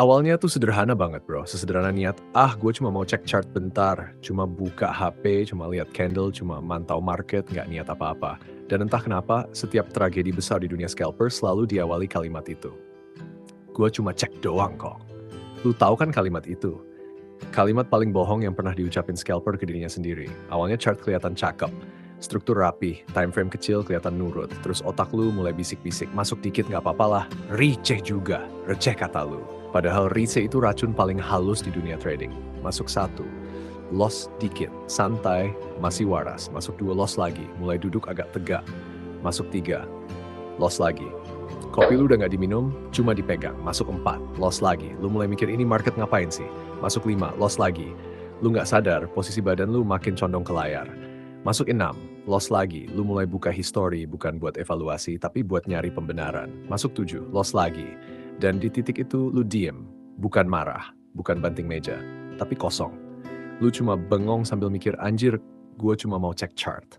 Awalnya tuh sederhana banget bro, sesederhana niat, gue cuma mau cek chart bentar, cuma buka HP, cuma lihat candle, cuma mantau market, nggak niat apa-apa. Dan entah kenapa, setiap tragedi besar di dunia scalper selalu diawali kalimat itu. Gue cuma cek doang kok. Lu tahu kan kalimat itu? Kalimat paling bohong yang pernah diucapin scalper ke dirinya sendiri. Awalnya chart kelihatan cakep, struktur rapi, time frame kecil kelihatan nurut, terus otak lu mulai bisik-bisik, masuk dikit nggak apa-apa lah, receh juga, receh kata lu. Padahal receh itu racun paling halus di dunia trading. Masuk satu, loss dikit, santai, masih waras. Masuk dua, loss lagi, mulai duduk agak tegak. Masuk tiga, loss lagi. Kopi lu udah nggak diminum, cuma dipegang. Masuk 4, loss lagi. Lu mulai mikir ini market ngapain sih? Masuk 5, loss lagi. Lu nggak sadar, posisi badan lu makin condong ke layar. Masuk 6, loss lagi. Lu mulai buka history, bukan buat evaluasi, tapi buat nyari pembenaran. Masuk 7, loss lagi. Dan di titik itu lu diem, bukan marah, bukan banting meja, tapi kosong. Lu cuma bengong sambil mikir, anjir, gue cuma mau cek chart.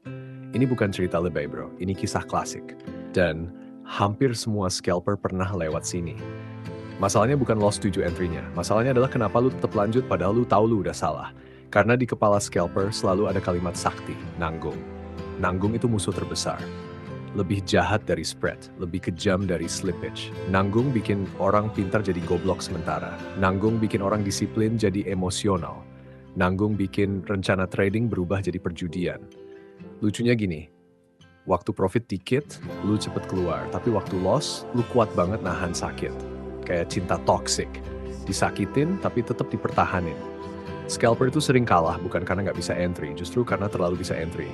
Ini bukan cerita lebay bro, ini kisah klasik. Dan hampir semua scalper pernah lewat sini. Masalahnya bukan loss 7 entry-nya, masalahnya adalah kenapa lu tetap lanjut padahal lu tahu lu udah salah. Karena di kepala scalper selalu ada kalimat sakti, nanggung. Nanggung itu musuh terbesar. Lebih jahat dari spread, lebih kejam dari slippage. Nanggung bikin orang pintar jadi goblok sementara. Nanggung bikin orang disiplin jadi emosional. Nanggung bikin rencana trading berubah jadi perjudian. Lucunya gini, waktu profit dikit, lu cepet keluar. Tapi waktu loss, lu kuat banget nahan sakit. Kayak cinta toxic. Disakitin, tapi tetap dipertahanin. Scalper itu sering kalah, bukan karena nggak bisa entry, justru karena terlalu bisa entry.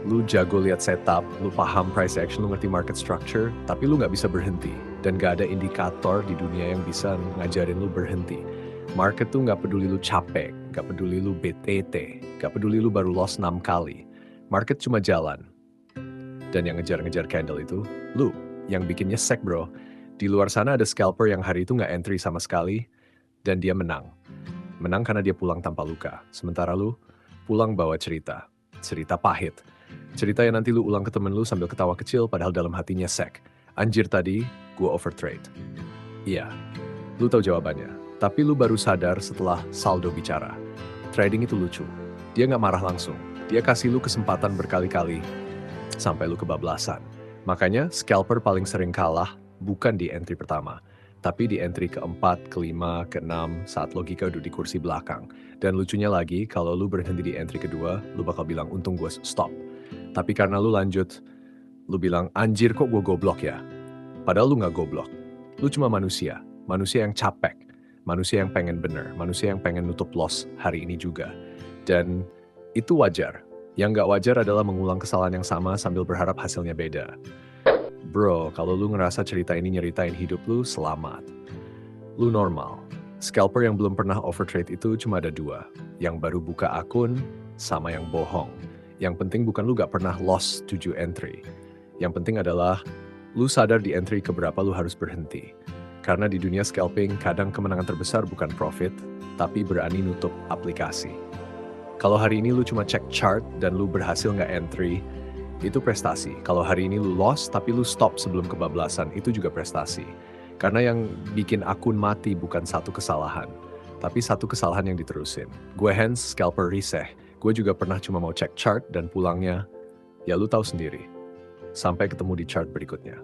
Lu jago lihat setup, lu paham price action, lu ngerti market structure, tapi lu nggak bisa berhenti. Dan nggak ada indikator di dunia yang bisa ngajarin lu berhenti. Market tuh nggak peduli lu capek, nggak peduli lu BTT, nggak peduli lu baru loss 6 kali. Market cuma jalan. Dan yang ngejar-ngejar candle itu, lu yang bikin nyesek bro. Di luar sana ada scalper yang hari itu nggak entry sama sekali, dan dia menang. Menang karena dia pulang tanpa luka. Sementara lu, pulang bawa cerita. Cerita pahit. Cerita yang nanti lu ulang ke temen lu sambil ketawa kecil padahal dalam hatinya sek. Anjir tadi, gua overtrade. Iya, lu tahu jawabannya. Tapi lu baru sadar setelah saldo bicara. Trading itu lucu. Dia nggak marah langsung. Dia kasih lu kesempatan berkali-kali sampai lu kebablasan. Makanya scalper paling sering kalah bukan di entry pertama, tapi di entry keempat, kelima, keenam saat logika udah di kursi belakang. Dan lucunya lagi, kalau lu berhenti di entry kedua, lu bakal bilang untung gue stop. Tapi karena lu lanjut, lu bilang anjir kok gue goblok ya. Padahal lu gak goblok. Lu cuma manusia yang capek, manusia yang pengen bener, manusia yang pengen nutup loss hari ini juga. Dan itu wajar. Yang gak wajar adalah mengulang kesalahan yang sama sambil berharap hasilnya beda. Bro, kalau lu ngerasa cerita ini nyeritain hidup lu, selamat. Lu normal. Scalper yang belum pernah overtrade itu cuma ada 2. Yang baru buka akun, sama yang bohong. Yang penting bukan lu gak pernah loss 7 entry. Yang penting adalah lu sadar di entry keberapa lu harus berhenti. Karena di dunia scalping, kadang kemenangan terbesar bukan profit, tapi berani nutup aplikasi. Kalau hari ini lu cuma cek chart dan lu berhasil nggak entry, itu prestasi. Kalau hari ini lu loss tapi lu stop sebelum kebablasan, itu juga prestasi. Karena yang bikin akun mati bukan satu kesalahan, tapi satu kesalahan yang diterusin. Gue Hans, scalper riseh. Gue juga pernah cuma mau cek chart dan pulangnya, ya lu tahu sendiri. Sampai ketemu di chart berikutnya.